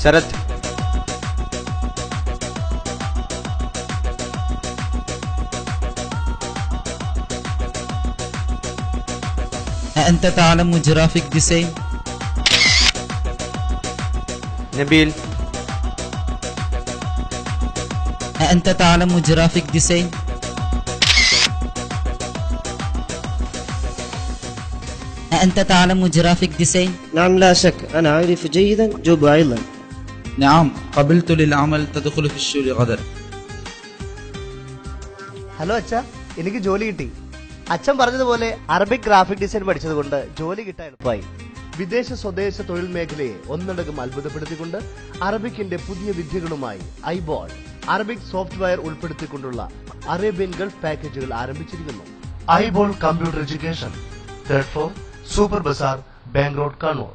Sarath. أنت تعلم جرافيك ديزاين؟ Nabeel. أنت تعلم جرافيك ديزاين؟ أنت تعلم جرافيك ديزاين؟ نعم لا شك أنا أعرف جيدا جوب أيضا. نعم قبلت للعمل تدخل في الشغل غدا. Hello അച്ഛാ, എനിക്ക് ജോലി കിട്ടി. അച്ഛൻ പറഞ്ഞതുപോലെ അറബിക് ഗ്രാഫിക് ഡിസൈൻ പഠിച്ചതുകൊണ്ട് ജോലി കിട്ടാൻ എളുപ്പമായി. വിദേശ സ്വദേശ തൊഴിൽ മേഖലയെ ഒന്നടങ്കം അത്ഭുതപ്പെടുത്തിക്കൊണ്ട് അറബിക്കിന്റെ പുതിയ വിദ്യകളുമായി ഐബോൾ അറബിക് സോഫ്റ്റ്വെയർ ഉൾപ്പെടുത്തിക്കൊണ്ടുള്ള അറേബ്യൻ ഗൾഫ് പാക്കേജുകൾ ആരംഭിച്ചിരിക്കുന്നു. IBall computer education, 3rd floor, super ബസാർ, ബാങ്ക് റോഡ്, കണ്ണൂർ.